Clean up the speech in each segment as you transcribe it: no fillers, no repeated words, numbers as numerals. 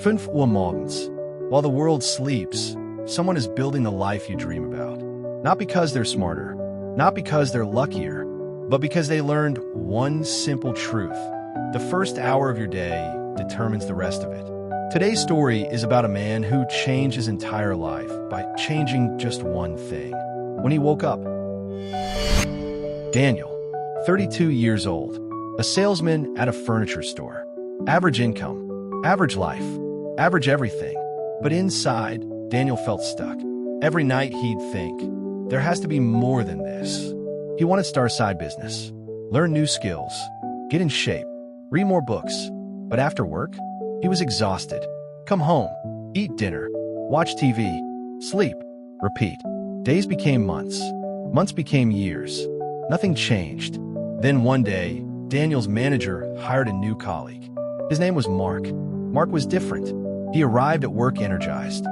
5 Uhr morgens. While the world sleeps, someone is building the life you dream about. Not because they're smarter, not because they're luckier, but because they learned one simple truth. The first hour of your day determines the rest of it. Today's story is about a man who changed his entire life by changing just one thing. When he woke up. Daniel, 32 years old, a salesman at a furniture store. Average income, average life, average everything. But inside, Daniel felt stuck. Every night he'd think, there has to be more than this. He wanted to start a side business, learn new skills, get in shape, read more books. But after work, he was exhausted. Come home, eat dinner, watch TV, sleep, repeat. Days became months. Months became years. Nothing changed. Then one day, Daniel's manager hired a new colleague. His name was Mark. Mark was different. He arrived at work energized,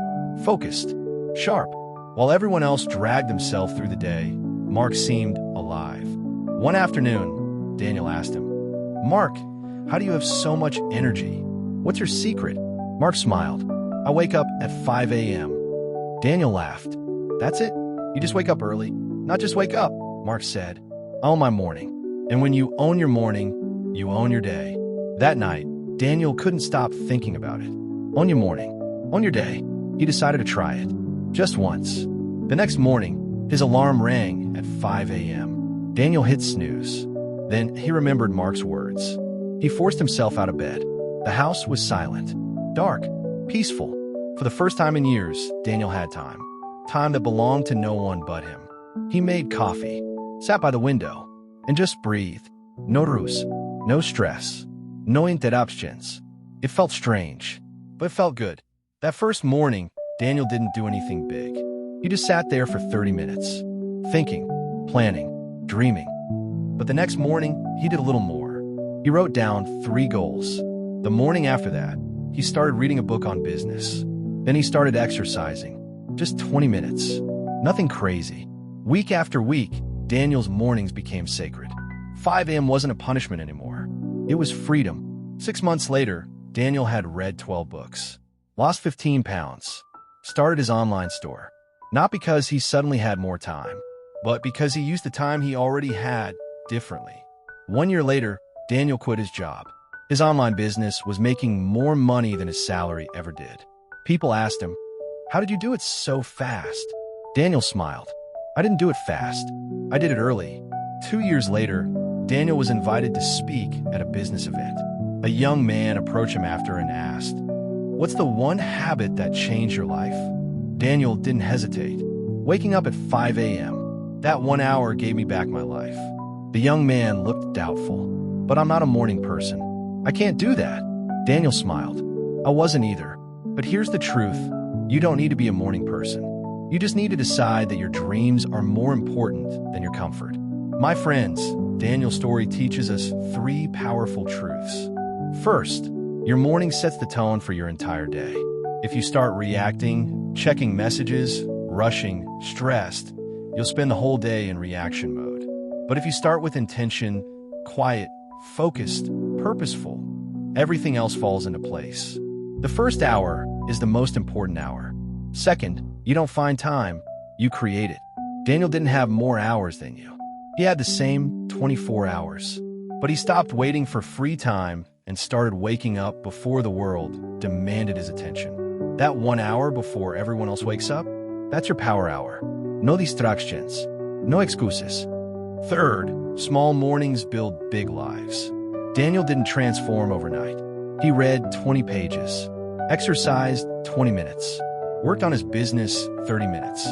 focused, sharp. While everyone else dragged themselves through the day, Mark seemed alive. One afternoon, Daniel asked him, "Mark, how do you have so much energy? What's your secret?" Mark smiled. "I wake up at 5 a.m. Daniel laughed. "That's it? You just wake up early?" "Not just wake up," Mark said. "I own my morning. And when you own your morning, you own your day." That night, Daniel couldn't stop thinking about it. Own your morning. Own your day. He decided to try it. Just once. The next morning, his alarm rang at 5 a.m. Daniel hit snooze. Then he remembered Mark's words. He forced himself out of bed. The house was silent, dark, peaceful. For the first time in years, Daniel had time. Time that belonged to no one but him. He made coffee, sat by the window, and just breathed. No rush, no stress, no interruptions. It felt strange, but it felt good. That first morning, Daniel didn't do anything big. He just sat there for 30 minutes, thinking, planning, dreaming. But the next morning, he did a little more. He wrote down 3 goals. The morning after that, he started reading a book on business. Then he started exercising. Just 20 minutes. Nothing crazy. Week after week, Daniel's mornings became sacred. 5 a.m. wasn't a punishment anymore. It was freedom. 6 months later, Daniel had read 12 books, lost 15 pounds, started his online store. Not because he suddenly had more time, but because he used the time he already had differently. 1 year later, Daniel quit his job. His online business was making more money than his salary ever did. People asked him, "How did you do it so fast?" Daniel smiled. "I didn't do it fast. I did it early." 2 years later, Daniel was invited to speak at a business event. A young man approached him after and asked, "What's the one habit that changed your life?" Daniel didn't hesitate. "Waking up at 5 a.m. That 1 hour gave me back my life." The young man looked doubtful. "But I'm not a morning person. I can't do that." Daniel smiled. "I wasn't either. But here's the truth. You don't need to be a morning person. You just need to decide that your dreams are more important than your comfort." My friends, Daniel's story teaches us 3 powerful truths. First, your morning sets the tone for your entire day. If you start reacting, checking messages, rushing, stressed, you'll spend the whole day in reaction mode. But if you start with intention, quiet, focused, purposeful, everything else falls into place. The first hour is the most important hour. Second, you don't find time, you create it. Daniel didn't have more hours than you. He had the same 24 hours. But he stopped waiting for free time and started waking up before the world demanded his attention. That 1 hour before everyone else wakes up, that's your power hour. No distractions, no excuses. Third, small mornings build big lives. Daniel didn't transform overnight. He read 20 pages, exercised 20 minutes, worked on his business 30 minutes.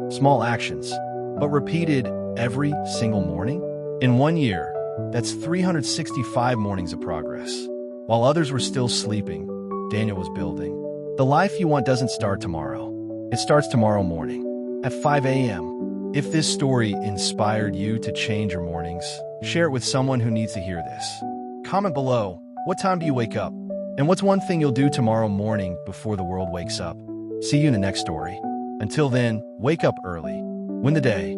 Small actions, but repeated every single morning. In 1 year, that's 365 mornings of progress. While others were still sleeping, Daniel was building. The life you want doesn't start tomorrow. It starts tomorrow morning at 5 a.m. If this story inspired you to change your mornings, share it with someone who needs to hear this. Comment below, what time do you wake up? And what's one thing you'll do tomorrow morning before the world wakes up? See you in the next story. Until then, wake up early. Win the day.